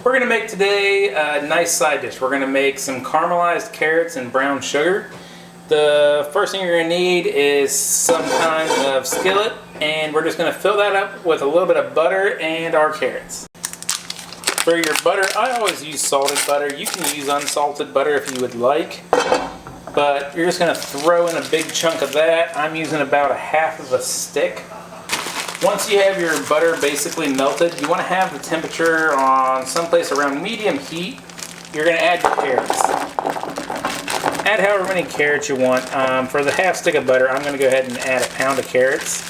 We're going to make today a nice side dish. We're going to make some caramelized carrots and brown sugar. The first thing you're going to need is some kind of skillet, and we're just going to fill that up with a little bit of butter and our carrots. For your butter, I always use salted butter. You can use unsalted butter if you would like, but you're just going to throw in a big chunk of that. I'm using about a half of a stick. Once you have your butter basically melted, you want to have the temperature on someplace around medium heat. You're going to add your carrots. Add however many carrots you want. For the half stick of butter, I'm going to go ahead and add a pound of carrots.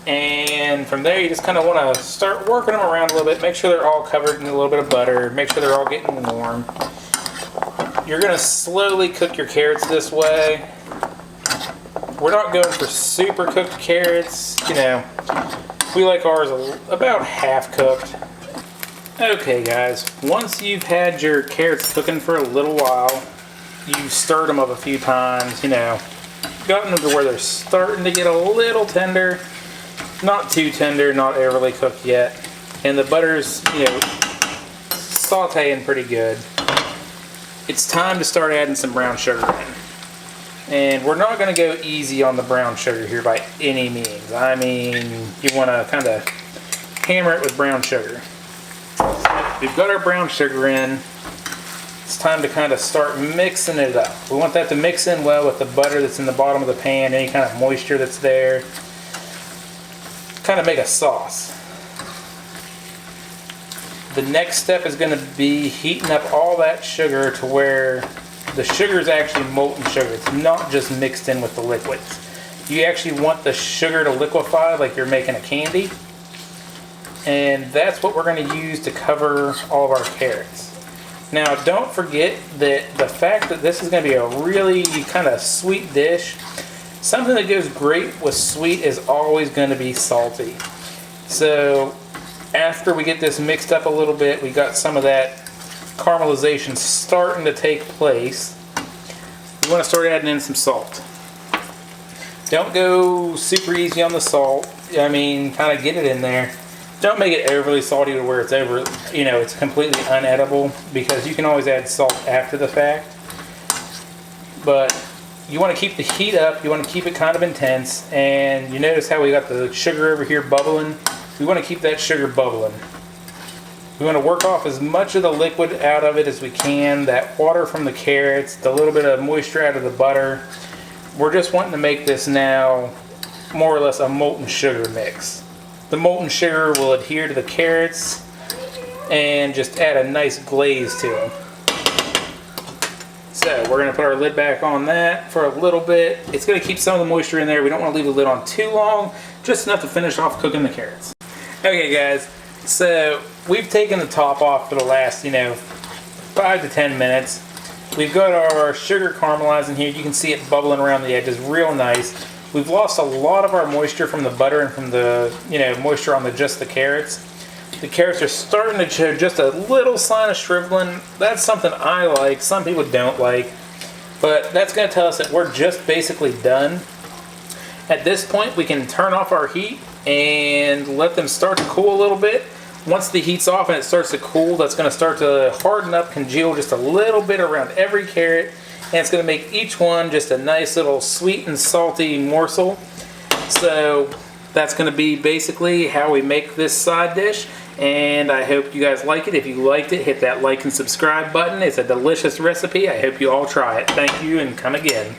And from there, you just kind of want to start working them around a little bit. Make sure they're all covered in a little bit of butter. Make sure they're all getting warm. You're going to slowly cook your carrots this way. We're not going for super cooked carrots, you know, we like ours about half cooked. Okay guys, once you've had your carrots cooking for a little while, you've stirred them up a few times, you know, gotten them to where they're starting to get a little tender, not too tender, not overly cooked yet, and the butter's, you know, sauteing pretty good. It's time to start adding some brown sugar in. And we're not going to go easy on the brown sugar here by any means. I mean, you want to kind of hammer it with brown sugar. We've got our brown sugar in. It's time to kind of start mixing it up. We want that to mix in well with the butter that's in the bottom of the pan, any kind of moisture that's there. Kind of make a sauce. The next step is going to be heating up all that sugar to where the sugar is actually molten sugar. It's not just mixed in with the liquids. You actually want the sugar to liquefy like you're making a candy. And that's what we're going to use to cover all of our carrots. Now don't forget that the fact that this is going to be a really kind of sweet dish, something that goes great with sweet is always going to be salty. So after we get this mixed up a little bit, we got some of that caramelization starting to take place. You want to start adding in some salt. Don't go super easy on the salt. I mean, kind of get it in there. Don't make it overly salty to where it's over, you know, it's completely unedible, because you can always add salt after the fact. But you want to keep the heat up, you want to keep it kind of intense, and you notice how we got the sugar over here bubbling? We want to keep that sugar bubbling. We want to work off as much of the liquid out of it as we can, that water from the carrots, the little bit of moisture out of the butter. We're just wanting to make this now more or less a molten sugar mix. The molten sugar will adhere to the carrots and just add a nice glaze to them. So we're going to put our lid back on that for a little bit. It's going to keep some of the moisture in there. We don't want to leave the lid on too long, just enough to finish off cooking the carrots. Okay guys, so we've taken the top off for the last, you know, 5 to 10 minutes. We've got our sugar caramelizing here. You can see it bubbling around the edges real nice. We've lost a lot of our moisture from the butter and from the, you know, moisture on just the carrots. The carrots are starting to show just a little sign of shriveling. That's something I like. Some people don't like. But that's going to tell us that we're just basically done. At this point, we can turn off our heat and let them start to cool a little bit. Once the heat's off and it starts to cool, that's going to start to harden up, congeal just a little bit around every carrot, and it's going to make each one just a nice little sweet and salty morsel. So that's going to be basically how we make this side dish, and I hope you guys like it. If you liked it, hit that like and subscribe button. It's a delicious recipe. I hope you all try it. Thank you, and come again.